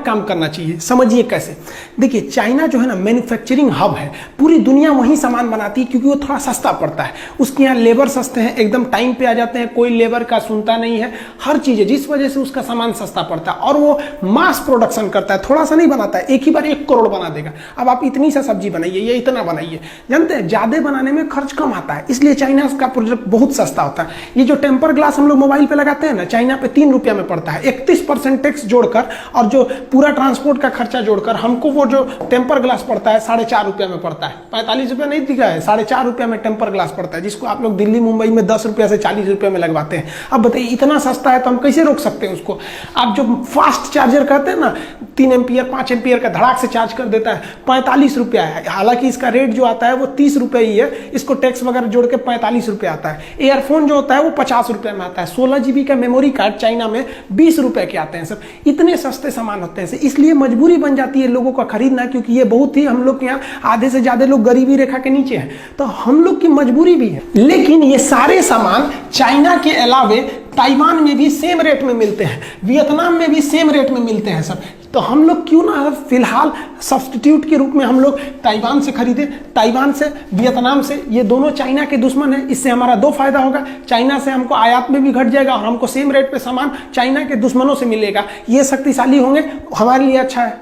Smart काम करना चाहिए। समझिए कैसे। देखिए चाइना जो है ना मैन्युफैक्चरिंग हब है, पूरी दुनिया वहीं सामान बनाती है क्योंकि वो थोड़ा सस्ता पड़ता है। उसके यहाँ लेबर सस्ते हैं, एकदम टाइम पे आ जाते हैं, कोई लेबर का सुनता नहीं है, हर चीज़ है, जिस वजह से उसका सामान सस्ता पड़ता है। और वो मास प्रोडक्शन करता है, थोड़ा सा नहीं बनाता है, एक ही बार 1 करोड़ बना देगा। अब आप इतनी सा सब्जी बनाइए, ये इतना बनाइए, जानते हैं ज्यादा बनाने में खर्च कम आता है, इसलिए चाइना का प्रोडक्ट बहुत सस्ता होता है। ये जो टेम्पर ग्लास हम लोग मोबाइल पे लगाते हैं ना, चाइना पे 3 रुपया में पड़ता है। 31% टैक्स जोड़कर और जो पूरा ट्रांसपोर्ट का खर्चा जोड़कर हमको वो जो टेम्पर ग्लास पड़ता है 4.5 रुपया में पड़ता है। 45 रुपया नहीं दिखा है, 4.5 रुपया में टेम्पर ग्लास पड़ता है, जिसको आप लोग दिल्ली मुंबई में 10 रुपया से 40 रुपया में लगवाते हैं। अब बताइए इतना सस्ता है तो हम कैसे रोक सकते हैं उसको। आप जो फास्ट चार्जर कहते हैं ना, 3 एम्पियर 5 एम्पियर का धड़ाक से चार्ज कर देता है, 45 रुपया है। हालांकि इसका रेट जो आता है वो 30 रुपये ही है, इसको टैक्स वगैरह जोड़ के 45 रुपया आता है। एयरफोन जो होता है वो 50 रुपये में आता है। 16 GB का मेमोरी कार्ड चाइना में 20 रुपये के आते हैं। सब इतने सस्ते सामान होते हैं, इसलिए मजबूरी बन जाती है लोगों का खरीदना, क्योंकि ये बहुत ही, हम लोग के यहाँ आधे से ज्यादा लोग गरीबी रेखा के नीचे हैं, तो हम लोग की मजबूरी भी है। लेकिन ये सारे सामान चाइना के अलावे ताइवान में भी सेम रेट में मिलते हैं, वियतनाम में भी सेम रेट में मिलते हैं सब। तो हम लोग क्यों ना फिलहाल सब्स्टिट्यूट के रूप में हम लोग ताइवान से खरीदे, ताइवान से, वियतनाम से। ये दोनों चाइना के दुश्मन है, इससे हमारा 2 फायदा होगा। चाइना से हमको आयात में भी घट जाएगा और हमको सेम रेट पे सामान चाइना के दुश्मनों से मिलेगा। ये शक्तिशाली होंगे, हमारे लिए अच्छा है।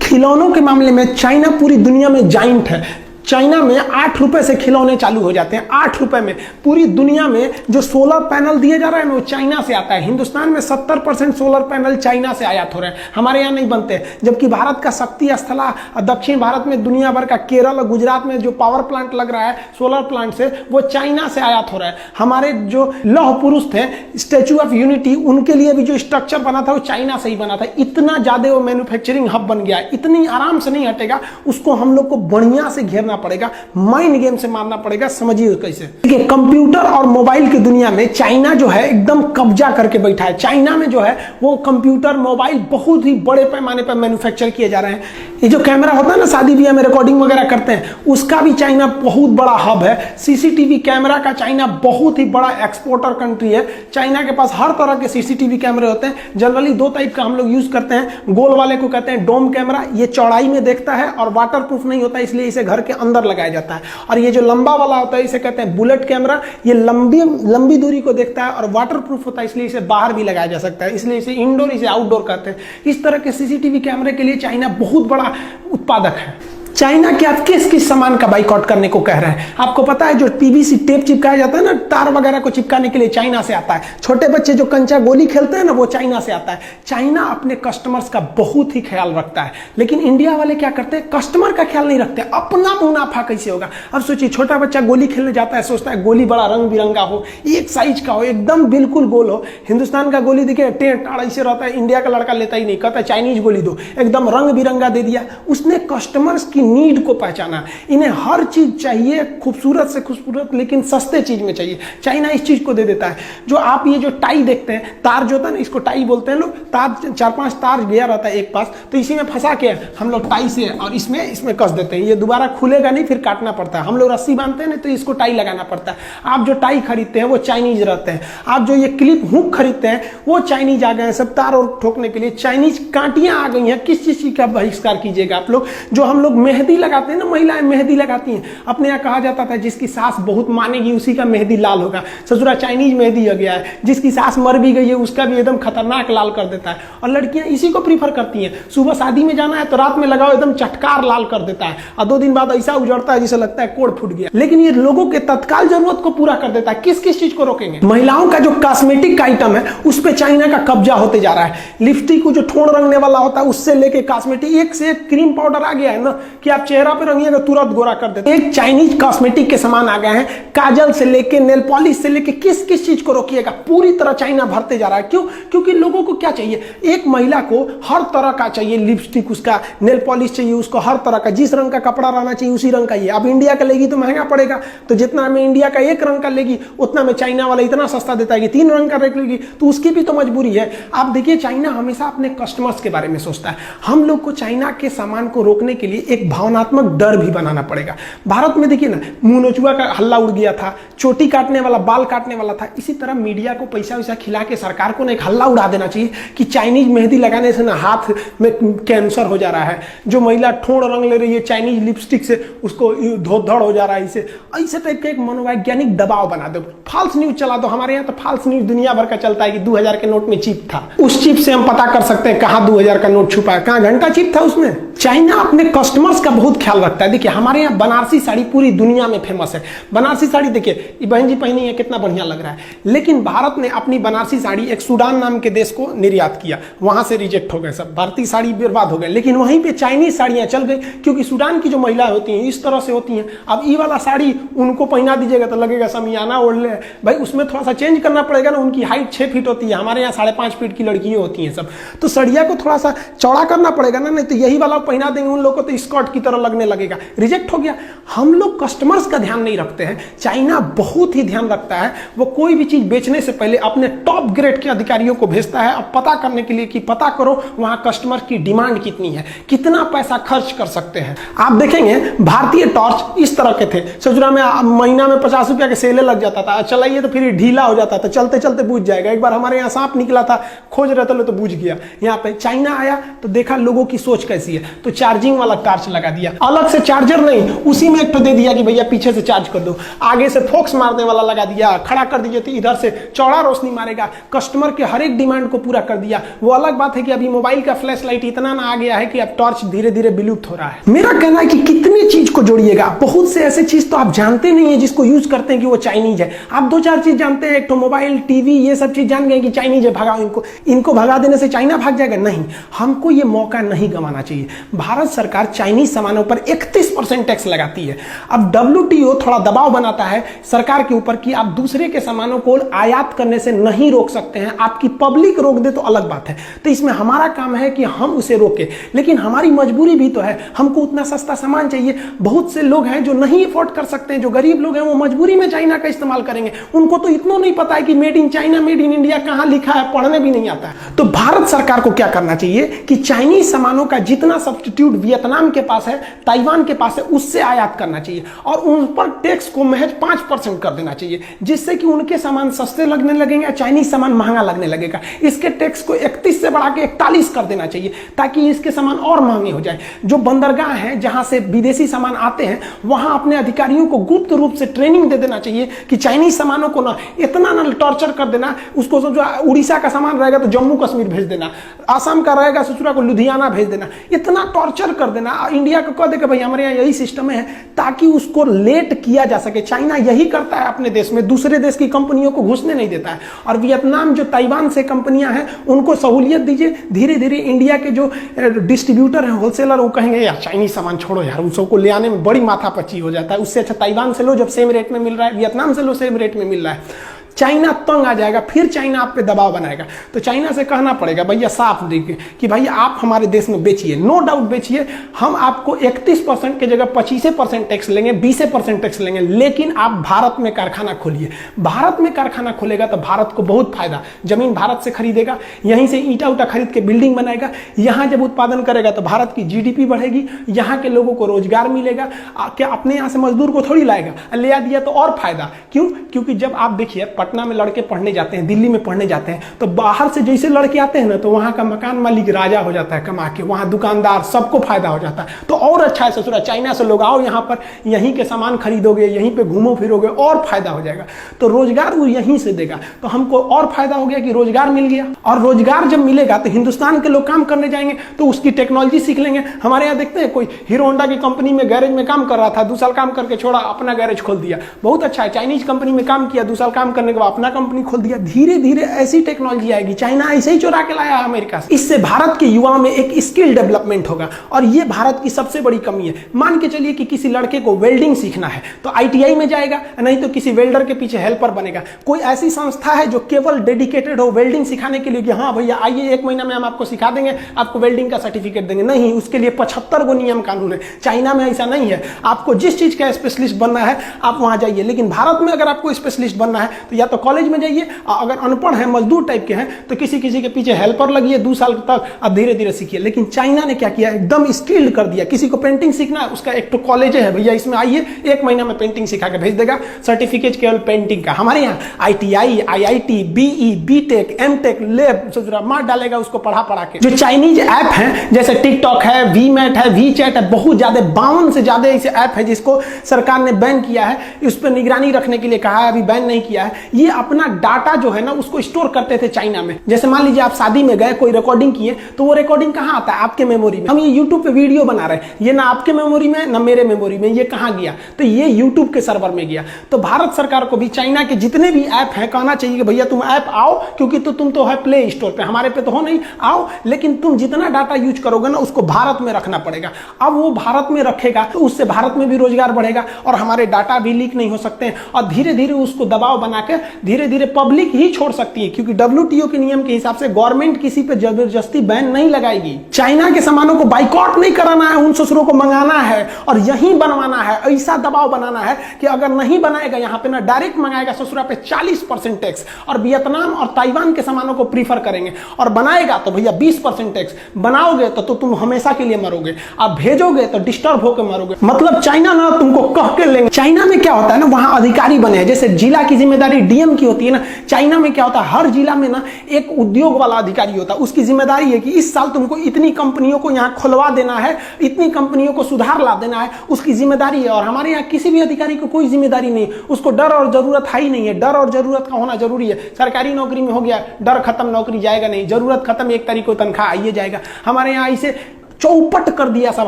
खिलौनों के मामले में चाइना पूरी दुनिया में जाइंट है। चाइना में 8 रुपए से खिलौने चालू हो जाते हैं, 8 रुपए में। पूरी दुनिया में जो सोलर पैनल दिए जा रहे हैं वो चाइना से आता है। हिंदुस्तान में 70% सोलर पैनल चाइना से आयात हो रहे हैं, हमारे यहाँ नहीं बनते। जबकि भारत का शक्ति स्थला दक्षिण भारत में, दुनिया भर का केरल और गुजरात में जो पावर प्लांट लग रहा है सोलर प्लांट से, वो चाइना से आयात हो रहा है। हमारे जो लौह पुरुष थे, स्टैच्यू ऑफ यूनिटी, उनके लिए भी जो स्ट्रक्चर बना था वो चाइना से ही बना था। इतना ज्यादा वो मैन्युफैक्चरिंग हब बन गया, इतनी आराम से नहीं हटेगा। उसको हम लोग को बढ़िया से घेरना पड़ेगा, माइंड गेम से मारना पड़ेगा। समझिए कैसे। देखिए कंप्यूटर और मोबाइल की दुनिया में चाइना जो है एकदम कब्जा करके बैठा है। चाइना में जो है वो कंप्यूटर मोबाइल बहुत ही बड़े पैमाने पर मैन्युफैक्चर किए जा रहे हैं। ये जो कैमरा होता है ना, शादी ब्याह में रिकॉर्डिंग वगैरह करते हैं, उसका भी चाइना बहुत बड़ा हब है। सीसीटीवी कैमरा का चाइना बहुत ही बड़ा एक्सपोर्टर कंट्री है। चाइना के पास हर तरह के सीसीटीवी कैमरे होते हैं। जनरली 2 टाइप का हम लोग यूज करते हैं। गोल वाले को कहते हैं डोम कैमरा, ये चौड़ाई में देखता है और वाटर प्रूफ नहीं होता, इसलिए इसे घर के अंदर लगाया जाता है। और ये जो लंबा वाला होता है इसे कहते हैं बुलेट कैमरा, ये लंबी दूरी को देखता है और वाटर प्रूफ होता है, इसलिए इसे बाहर भी लगाया जा सकता है, इसलिए इसे इंडोर, इसे आउटडोर कहते हैं। इस तरह के सीसीटीवी कैमरे के लिए चाइना बहुत बड़ा उत्पादक है। चाइना के आप किस किस सामान का बाइकआउट करने को कह रहे हैं? आपको पता है जो पीवीसी टेप चिपकाया जाता है ना, तार वगैरह को चिपकाने के लिए, चाइना से आता है। छोटे बच्चे जो कंचा गोली खेलते हैं ना, वो चाइना से आता है। चाइना अपने कस्टमर्स का बहुत ही ख्याल रखता है, लेकिन इंडिया वाले क्या करते हैं, कस्टमर का ख्याल नहीं रखते, अपना मुनाफा कैसे होगा। अब सोचिए छोटा बच्चा गोली खेलने जाता है, सोचता है गोली बड़ा रंग बिरंगा हो, एक साइज का हो, एकदम बिल्कुल गोल हो। हिंदुस्तान का गोली देखिए टेढ़ ऐसे रहता है, इंडिया का लड़का लेता ही नहीं, कहता है चाइनीज गोली दो, एकदम रंग बिरंगा दे दिया। उसने कस्टमर्स की नीड को पहचाना। इन्हें हर चीज चाहिए, खूबसूरत से खूबसूरत, लेकिन सस्ते चीज में चाहिए। चाइना इस चीज को दे देता है। जो आप ये जो टाई देखते हैं, तार जो होता है ना, इसको टाई बोलते हैं लोग। तार 4-5 तार गया रहता है एक पास, तो इसी में फंसा के हम लोग टाई से और इसमें कस देते हैं। ये दोबारा खुलेगा नहीं, फिर काटना पड़ता है। हम लोग रस्सी बांधते हैं ना, तो इसको टाई लगाना पड़ता है। आप जो टाई खरीदते हैं वो चाइनीज रहते हैं। आप जो ये क्लिप हुक खरीदते हैं वो चाइनीज आ गए हैं। सब तार और ठोकने के लिए चाइनीज कांटियां आ गई हैं। किस चीज का बहिष्कार कीजिएगा आप लोग? जो हम लोग मेहंदी लगाते हैं ना, महिलाएं मेहंदी लगाती हैं, अपने यहाँ कहा जाता था जिसकी सास बहुत मानेगी उसी का मेहंदी लाल होगा। ससुरा चाइनीज मेहंदी आ गया है, जिसकी सास मर भी गई है उसका भी एकदम खतरनाक लाल कर देता है। और लड़कियां इसी को प्रीफर करती हैं। सुबह शादी में जाना है तो रात में लगाओ, एकदम चटकार लाल कर देता है, और 2 दिन बाद ऐसा उजड़ता है जिसे लगता है कोड़ फूट गया। लेकिन ये लोगों के तत्काल जरूरत को पूरा कर देता है। किस किस चीज को रोकेंगे? महिलाओं का जो कॉस्मेटिक आइटम है उस पर चाइना का कब्जा होते जा रहा है। लिपस्टिक को जो ठोड़ रंगने वाला होता है उससे लेके कॉस्मेटिक, एक से एक क्रीम पाउडर आ गया है ना कि आप चेहरा पे रंगिएगा तुरंत गोरा कर देते। एक चाइनीज कॉस्मेटिक के सामान आ गए हैं, काजल से लेके नेल पॉलिश से लेके किस किस चीज को रोकिएगा, पूरी तरह चाइना भरते जा रहा है। क्यों? क्योंकि लोगों को क्या चाहिए, एक महिला को हर तरह का चाहिए, लिपस्टिक उसका, नेल पॉलिश चाहिए उसको, हर तरह का, जिस रंग का कपड़ा रहना चाहिए उसी रंग का। ये अब इंडिया का लेगी तो महंगा पड़ेगा, तो जितना में इंडिया का एक रंग का लेगी उतना में चाइना वाला इतना सस्ता देता है कि 3 रंग का रेट लेगी, तो उसकी भी तो मजबूरी है। आप देखिए चाइना हमेशा अपने कस्टमर्स के बारे में सोचता है। हम लोग को चाइना के सामान को रोकने के लिए एक भावनात्मक डर भी बनाना पड़ेगा। भारत में देखिए ना, मुंह नोचुआ का हल्ला उड़ गया था, चोटी काटने वाला, बाल काटने वाला था। इसी तरह मीडिया को पैसा वैसा खिला के सरकार को ना एक हल्ला उड़ा देना चाहिए कि चाइनीज मेहंदी लगाने से ना हाथ में कैंसर हो जा रहा है, जो महिला ठोड़ रंग ले रही है चाइनीज लिपस्टिक से उसको धोधड़ हो जा रहा है। इसे ऐसे टाइप का एक मनोवैज्ञानिक दबाव बना दो, फाल्स न्यूज चला दो। हमारे यहाँ तो फाल्स न्यूज दुनिया भर का चलता है कि 2000 के नोट में चिप था, उस चिप से हम पता कर सकते हैं कहाँ 2000 का नोट छुपा है, कहाँ घंटा चिप था उसमें। चाइना अपने कस्टमर्स का बहुत ख्याल रखता है। देखिए हमारे यहाँ बनारसी साड़ी पूरी दुनिया में फेमस है। बनारसी साड़ी देखिए, ये बहन जी पहनी है, कितना बढ़िया लग रहा है। लेकिन भारत ने अपनी बनारसी साड़ी एक सूडान नाम के देश को निर्यात किया, वहां से रिजेक्ट हो गए सब, भारतीय साड़ी बर्बाद हो गए। लेकिन वहीं पे चाइनीज साड़ियां चल गई, क्योंकि सूडान की जो महिला होती हैं इस तरह से होती हैं। अब ये वाला साड़ी उनको पहना दीजिएगा तो लगेगा समियाना ओढ़ ले भाई, उसमें थोड़ा सा चेंज करना पड़ेगा ना। उनकी हाइट 6 फीट होती है, हमारे यहाँ 5.5 फीट की लड़कियां होती हैं सब, तो सड़िया को थोड़ा सा चौड़ा करना पड़ेगा ना, नहीं तो यही वाला पहना देंगे उन लोगों को तो स्कर्ट की तरह लगने लगेगा, रिजेक्ट हो गया। हम लोग कस्टमर्स का ध्यान नहीं रखते हैं, चाइना बहुत ही ध्यान रखता है। वो कोई भी चीज बेचने से पहले अपने टॉप ग्रेड के अधिकारियों को भेजता है अब पता करने के लिए कि पता करो वहां कस्टमर की डिमांड कितनी है, कितना पैसा खर्च कर सकते हैं। आप देखेंगे भारतीय टॉर्च इस तरह के थे, ससुरा में महीना में 50 रुपया के सेले लग जाता था, चलाइए तो फिर ढीला हो जाता था, चलते चलते बुझ जाएगा। एक बार हमारे यहाँ सांप निकला था, खोज रहे थे तो बुझ गया। यहाँ पे चाइना आया तो देखा लोगों की सोच कैसी है, तो चार्जिंग वाला टॉर्च लगा दिया, अलग से चार्जर नहीं, उसी में एक तो दे दिया कि भैया पीछे से चार्ज कर दो, आगे से फोक्स मारने वाला लगा दिया, खड़ा कर दीजिए तो इधर से चौड़ा रोशनी मारेगा, कस्टमर के हर एक डिमांड को पूरा कर दिया। वो अलग बात है कि अभी मोबाइल का फ्लैश लाइट इतना ना आ गया है कि अब टॉर्च धीरे धीरे विलुप्त हो रहा है। मेरा कहना है कि कितने चीज को जोड़िएगा, बहुत से ऐसे चीज तो आप जानते नहीं है जिसको यूज करते हैं कि वो चाइनीज है। आप 2-4 चीज जानते हैं, एक तो मोबाइल, टीवी, ये सब चीज जान गए कि चाइनीज है, भगाओ इनको भगा देने से चाइना भाग जाएगा। नहीं, हमको ये मौका नहीं गंवाना चाहिए। भारत सरकार चाइनीज सामानों पर 31% टैक्स लगाती है। अब WTO थोड़ा दबाव बनाता है सरकार के ऊपर कि आप दूसरे के सामानों को आयात करने से नहीं रोक सकते हैं, आपकी पब्लिक रोक दे तो अलग बात है। तो इसमें हमारा काम है कि हम उसे रोके, लेकिन हमारी मजबूरी भी तो है, हमको उतना सस्ता सामान चाहिए। बहुत से लोग हैं जो नहीं अफोर्ड कर सकते हैं, जो गरीब लोग हैं वो मजबूरी में चाइना का इस्तेमाल करेंगे। उनको तो इतना नहीं पता है कि made in China, made in India कहां लिखा है, पढ़ने भी नहीं आता है। तो भारत सरकार को क्या करना चाहिए कि चाइनीज सामानों का जितना सब्स्टिट्यूट वियतनाम के पास है, ताइवान के पास है, उससे आयात करना चाहिए और उन पर टैक्स को महज 5% कर देना चाहिए, जिससे कि उनके सामान सस्ते लगने लगेंगे, चाइनीज सामान महंगा लगने लगेगा। इसके टैक्स को 31 से बढ़ा के 41 कर देना चाहिए ताकि इसके सामान और महंगे हो जाए। जो बंदरगाह है जहां से विदेशी सामान आते हैं, वहां अपने अधिकारियों को गुप्त रूप से ट्रेनिंग दे देना चाहिए कि चाइनीज सामानों को ना इतना ना टॉर्चर कर देना, उसको जो उड़ीसा का सामान रहेगा तो जम्मू कश्मीर भेज देना, आसाम का रहेगा ससुरा को लुधियाना भेज देना, इतना टॉर्चर कर देना। इंडिया को कह देगा भाई हमारे यहाँ यही सिस्टम है, ताकि उसको लेट किया जा सके। चाइना यही करता है अपने देश में, दूसरे देश की कंपनियों को घुसने नहीं देता है। और वियतनाम जो ताइवान से कंपनियां हैं उनको सहूलियत दीजिए, धीरे धीरे इंडिया के जो डिस्ट्रीब्यूटर हैं, होलसेलर, वो कहेंगे यार चाइनीज सामान छोड़ो यार, उन सबको ले आने में बड़ी माथापच्ची हो जाता है, उससे अच्छा ताइवान से लो, जब सेम रेट में मिल रहा है, वियतनाम से लो सेम रेट में मिल रहा है। चाइना तंग आ जाएगा, फिर चाइना आप पे दबाव बनाएगा। तो चाइना से कहना पड़ेगा भैया साफ देखिए कि भैया आप हमारे देश में बेचिए, नो डाउट बेचिए, हम आपको 31% की जगह 25% टैक्स लेंगे, 20% टैक्स लेंगे, लेकिन आप भारत में कारखाना खोलिए। भारत में कारखाना खोलेगा तो भारत को बहुत फायदा, जमीन भारत से खरीदेगा, यहीं से ईटा उटा खरीद के बिल्डिंग बनाएगा, यहाँ जब उत्पादन करेगा तो भारत की GDP बढ़ेगी, यहाँ के लोगों को रोजगार मिलेगा। क्या अपने यहाँ से मजदूर को थोड़ी लाएगा, ले आ दिया तो और फायदा। क्यों? क्योंकि जब आप देखिए पटना में लड़के पढ़ने जाते हैं, दिल्ली में पढ़ने जाते हैं, तो बाहर से जैसे लड़के आते हैं ना, तो वहां का मकान मालिक राजा हो जाता है कमा के, वहां दुकानदार, सबको फायदा हो जाता है। तो और अच्छा है ससुरा, चाइना से लोग आओ यहाँ पर, यहीं के सामान खरीदोगे, यहीं पे घूमो फिरोगे, और फायदा हो जाएगा। तो रोजगार वो यहीं से देगा, तो हमको और फायदा हो गया कि रोजगार मिल गया। और रोजगार जब मिलेगा तो हिंदुस्तान के लोग काम करने जाएंगे, तो उसकी टेक्नोलॉजी सीख लेंगे। हमारे यहाँ देखते हैं कोई हीरो होंडा की कंपनी में गैरेज में काम कर रहा था, 2 साल काम करके छोड़ा, अपना गैरेज खोल दिया, बहुत अच्छा है। चाइनीज कंपनी में काम किया, 2 साल काम करने के बाद अपना कंपनी खोल दिया। धीरे धीरे ऐसी टेक्नोलॉजी आएगी, चाइना ऐसे ही चुरा के लाया अमेरिका से। इससे भारत के युवाओं में एक स्किल डेवलपमेंट होगा, और ये भारत की सबसे बड़ी कमी है। मान के चलिए कि किसी लड़के को वेल्डिंग सीखना है तो ITI में जाएगा, नहीं तो किसी वेल्डर के पीछे हेल्पर बनेगा। कोई ऐसी संस्था है जो केवल डेडिकेटेड हो वेल्डिंग सिखाने के लिए कि हाँ भैया आइए 1 महीना में हम आपको सिखा देंगे, आपको वेल्डिंग का सर्टिफिकेट देंगे? नहीं, उसके लिए 75 गो नियम कानून है। चाइना में ऐसा नहीं है, आपको जिस चीज का स्पेशलिस्ट बनना है आप वहां जाइए। लेकिन भारत में अगर आपको स्पेशलिस्ट बनना है तो या या तो कॉलेज में जाइए, अगर अनपढ़ है मजदूर टाइप के हैं तो किसी किसी के पीछे हेल्पर लगिए 2 साल तक, अब धीरे धीरे सीखिए। लेकिन चाइना ने क्या किया, एकदम स्किल्ड कर दिया। किसी को पेंटिंग सीखना है, उसका एक तो कॉलेज है भैया, इसमें आइए 1 महीना में पेंटिंग सिखा के भेज देगा, सर्टिफिकेट केवल पेंटिंग का। हमारे यहाँ ITI, IIT, BE, BTech, MTech, lab मार डालेगा उसको पढ़ा के। जो चाइनीज ऐप हैं जैसे टिकटॉक है, वीमैट है, वीचैट है, बहुत ज्यादा 52 से ज्यादा ऐसे ऐप है जिसको सरकार ने बैन किया है, उस पर निगरानी रखने के लिए कहा है, अभी बैन नहीं किया है। ये अपना डाटा जो है ना उसको स्टोर करते थे चाइना में। जैसे मान लीजिए आप शादी में गए, कोई रिकॉर्डिंग किए, तो वो रिकॉर्डिंग कहां आता है, आपके मेमोरी में। हम ये यूट्यूब पे वीडियो बना रहे हैं, ये ना आपके मेमोरी में ना मेरे मेमोरी में, ये कहां गया, तो ये यूट्यूब के सर्वर में गया। तो भारत सरकार को भी चाइना के जितने भी ऐप हैं कहना चाहिए कि भैया तुम ऐप आओ, क्योंकि तो तुम तो है प्ले स्टोर पे, हमारे पे तो हो नहीं, आओ, लेकिन तुम जितना डाटा यूज करोगे ना उसको भारत में रखना पड़ेगा। अब वो भारत में रखेगा तो उससे भारत में भी रोजगार बढ़ेगा और हमारे डाटा भी लीक नहीं हो सकते हैं, और धीरे धीरे उसको दबाव बना के धीरे धीरे पब्लिक ही छोड़ सकती है, क्योंकि WTO के नियम के हिसाब से गवर्नमेंट किसी पे जबरदस्ती बैन नहीं लगाएगी। चाइना के सामानों को बाइकआउट नहीं कराना है, उन ससुरों को मंगाना है और यहीं बनवाना है। ऐसा दबाव बनाना है कि अगर नहीं बनाएगा यहाँ पे ना, डायरेक्ट मंगाएगा ससुरा पे 40% टैक्स, और वियतनाम और ताइवान के सामानों को प्रीफर करेंगे, और बनाएगा तो भैया 20% टैक्स। बनाओगे तो तुम हमेशा के लिए मरोगे, आप भेजोगे तो डिस्टर्ब होकर मरोगे। मतलब चाइना ना तुमको कह के लेंगे। चाइना में क्या होता है ना, वहां अधिकारी बने हैं, जैसे जिला की जिम्मेदारी DM की होती है ना, चाइना में क्या होता है, हर जिला में ना एक उद्योग वाला अधिकारी होता है, उसकी जिम्मेदारी है कि इस साल तुमको इतनी कंपनियों को यहाँ खुलवा देना है, इतनी कंपनियों को सुधार ला देना है, उसकी जिम्मेदारी है। और हमारे यहाँ किसी भी अधिकारी को कोई जिम्मेदारी नहीं, उसको डर और जरूरत है ही नहीं है। डर और जरूरत का होना जरूरी है। सरकारी नौकरी में हो गया, डर खत्म, नौकरी जाएगा नहीं, जरूरत खत्म, 1 तारीख को तनख्वाह आइए जाएगा। हमारे यहाँ इसे चौपट कर दिया सब,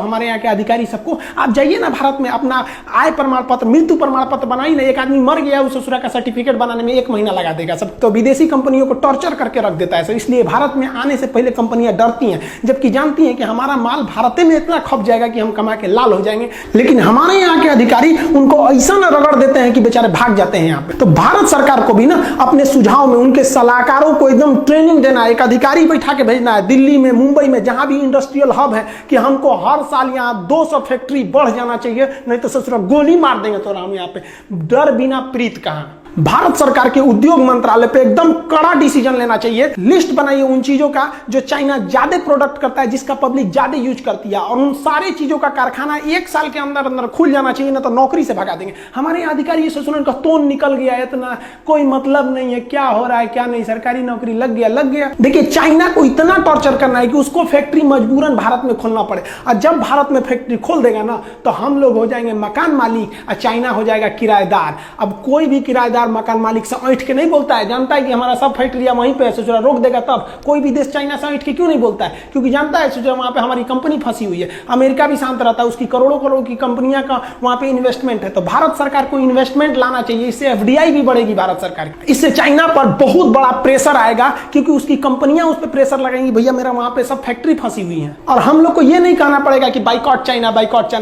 हमारे यहाँ के अधिकारी सबको। आप जाइए ना भारत में, अपना आय प्रमाण पत्र, मृत्यु प्रमाण पत्र बनाइए ना, एक आदमी मर गया, उस ससुरा का सर्टिफिकेट बनाने में 1 महीना लगा देगा सब। तो विदेशी कंपनियों को टॉर्चर करके रख देता है सब। इसलिए भारत में आने से पहले कंपनियां डरती हैं, जबकि जानती हैं कि हमारा माल भारत में इतना खप जाएगा कि हम कमा के लाल हो जाएंगे। लेकिन हमारे यहाँ के अधिकारी उनको ऐसा न रगड़ देते हैं कि बेचारे भाग जाते हैं यहाँ पे। तो भारत सरकार को भी ना अपने सुझाव में उनके सलाहकारों को एकदम ट्रेनिंग देना है, एक अधिकारी बैठा के भेजना है दिल्ली में, मुंबई में, जहां भी इंडस्ट्रियल हब है, कि हमको हर साल यहाँ 200 फैक्ट्री बढ़ जाना चाहिए, नहीं तो ससुरा गोली मार देंगे तो हम यहाँ पे। डर बिना प्रीत कहाँ। भारत सरकार के उद्योग मंत्रालय पे एकदम कड़ा डिसीजन लेना चाहिए। लिस्ट बनाइए उन चीजों का जो चाइना ज्यादा प्रोडक्ट करता है, जिसका पब्लिक ज्यादा यूज करती है, और उन सारे चीजों का कारखाना 1 साल के अंदर अंदर खुल जाना चाहिए, ना तो नौकरी से भगा देंगे। हमारे अधिकारी ये सोचने का तोन निकल गया है, इतना कोई मतलब नहीं है, क्या हो रहा है क्या नहीं, सरकारी नौकरी लग गया। देखिए चाइना को इतना टॉर्चर करना है कि उसको फैक्ट्री मजबूरन भारत में खोलना पड़े, और जब भारत में फैक्ट्री खोल देगा ना तो हम लोग हो जाएंगे मकान मालिक और चाइना हो जाएगा किराएदार। अब कोई भी किराएदार मकान मालिक से ऐठ के नहीं बोलता है, जानता है कि हमारा सब फैक्ट्रियां वहीं पे है, सोचरा रोक देगा तब। कोई भी देश चाइना से ऐठ के क्यों नहीं बोलता है, क्योंकि जानता है सोचरा वहां पे हमारी कंपनी फंसी हुई है। अमेरिका भी शांत रहता है, उसकी करोड़ों करोड़ की कंपनियां का वहां पे इन्वेस्टमेंट है। तो भारत सरकार को इन्वेस्टमेंट लाना चाहिए, इससे FDI भी बढ़ेगी भारत सरकार की। इससे चाइना पर बहुत बड़ा प्रेशर आएगा, क्योंकि उसकी कंपनियां उस पर प्रेशर लगाएंगी, भैया मेरा वहां पे सब फैक्ट्री फंसी हुई है। और हम लोग को यह नहीं कहना पड़ेगा कि बाइकआउट चाइना,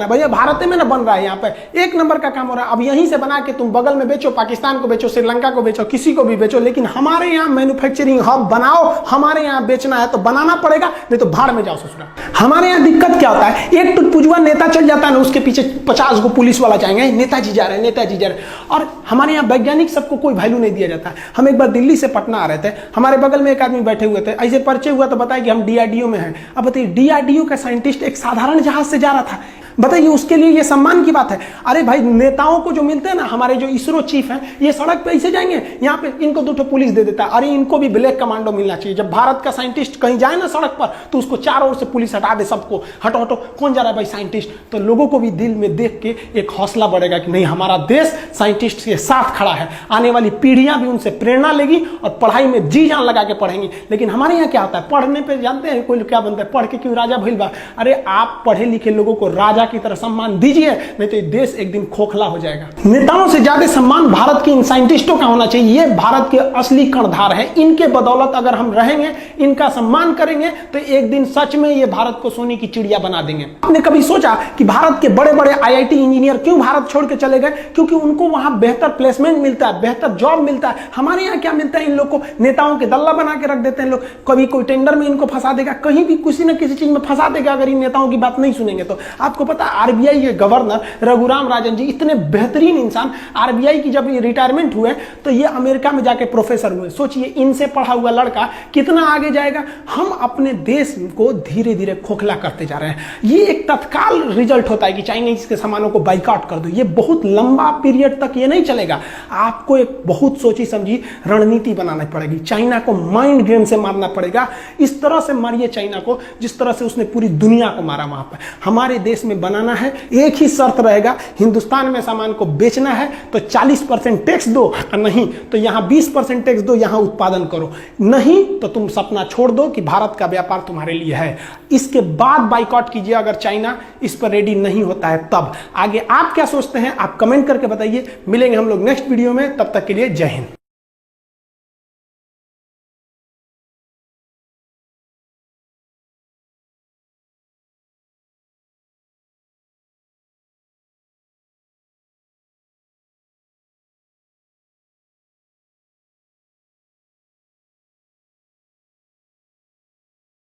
भैया भारत में ना बन रहा है, यहाँ पे 1 नंबर का काम हो रहा है। अब यहीं से बना के तुम बगल में बेचो, पाकिस्तान को बेचो, श्रीलंका को बेचो, किसी को भी बेचो, लेकिन हमारे यहाँ मैन्युफैक्चरिंग हब बनाओ। हमारे यहाँ बेचना है तो बनाना पड़ेगा, नहीं तो भाड़ में जाओ ससुरा। हमारे यहाँ दिक्कत क्या होता है, एक टुटपुजुआ नेता चल जाता है ना, उसके पीछे 50 गो पुलिस वाला जाएंगे, नेताजी जा रहे हैं, नेताजी जा रहे हैं। और हमारे यहाँ वैज्ञानिक सबको कोई वैल्यू नहीं दिया जाता है। हम एक बार दिल्ली से पटना आ रहे थे, हमारे बगल में एक आदमी बैठे हुए थे, ऐसे परिचय हुआ तो बताया कि हम DRDO में हैं। अब बताइए DRDO का साइंटिस्ट एक साधारण जहाज से जा रहा था, बताइए उसके लिए ये सम्मान की बात है। अरे भाई नेताओं को जो मिलते हैं ना, हमारे जो इसरो चीफ हैं, ये सड़क पे ऐसे जाएंगे, यहाँ पे इनको 2 पुलिस दे देता है। अरे इनको भी ब्लैक कमांडो मिलना चाहिए। जब भारत का साइंटिस्ट कहीं जाए ना सड़क पर, तो उसको चारों ओर से पुलिस हटा दे, सबको हटो हटो, कौन जा रहा है भाई साइंटिस्ट। तो लोगों को भी दिल में देख के एक हौसला बढ़ेगा कि नहीं, हमारा देश साइंटिस्ट के साथ खड़ा है। आने वाली पीढ़ियां भी उनसे प्रेरणा लेगी और पढ़ाई में जी जान लगा के पढ़ेंगी। लेकिन हमारे यहाँ क्या होता है, पढ़ने पर जानते हैं कोई क्या बनता है, पढ़ के क्यों राजा भइल बा। अरे आप पढ़े लिखे लोगों को राजा की तरह सम्मान दीजिए, नहीं तो देश एक दिन खोखला हो जाएगा। नेताओं से ज्यादा सम्मान भारत के इन साइंटिस्टों का होना चाहिए। ये भारत के असली कर्णधार है। इनके बदौलत अगर हम रहेंगे, इनका सम्मान करेंगे, तो एक दिन सच में ये भारत को सोने की चिड़िया बना देंगे। आपने कभी सोचा कि भारत के बड़े बड़े IIT इंजीनियर क्यों भारत छोड़ के चले गए? क्योंकि उनको वहां बेहतर प्लेसमेंट मिलता है, बेहतर जॉब मिलता है। हमारे यहाँ क्या मिलता है, इन लोग को नेताओं के दल्ला बना के रख देते हैं लोग। कभी कोई टेंडर में इनको फंसा देगा, कहीं भी किसी न किसी चीज में फंसा देगा, अगर इन नेताओं की बात नहीं सुनेंगे तो। आपको पता है आरबीआई के गवर्नर रघुराम राजन जी इतने बेहतरीन इंसान, आरबीआई की जब रिटायरमेंट हुए तो ये अमेरिका में जाके प्रोफेसर हुए। सोचिए इनसे पढ़ा हुआ लड़का कितना आगे जाएगा। हम अपने देश को धीरे धीरे खोखला करते जा रहे हैं। ये एक तत्काल रिजल्ट होता है कि चाइनीज के सामानों को बाइकआउट कर दो, ये बहुत लंबा पीरियड तक ये नहीं चलेगा। आपको एक बहुत सोची समझी रणनीति बनानी पड़ेगी। चाइना को माइंड गेम से मारना पड़ेगा। इस तरह से मारिए चाइना को जिस तरह से उसने पूरी दुनिया को मारा वहां पर। हमारे देश में बनाना है, एक ही शर्त रहेगा, हिंदुस्तान में सामान को बेचना है तो 40% टैक्स दो, नहीं तो यहां 20% टैक्स दो, यहां उत्पादन करो। नहीं तो तुम सपना छोड़ दो कि भारत का व्यापार तुम्हारे लिए है। इसके बाद बाइकआउट कीजिए अगर चाइना इस पर रेडी नहीं होता है तब। आगे आप क्या सोचते हैं आप कमेंट करके बताइए। मिलेंगे हम लोग नेक्स्ट वीडियो में, तब तक के लिए जय हिंद।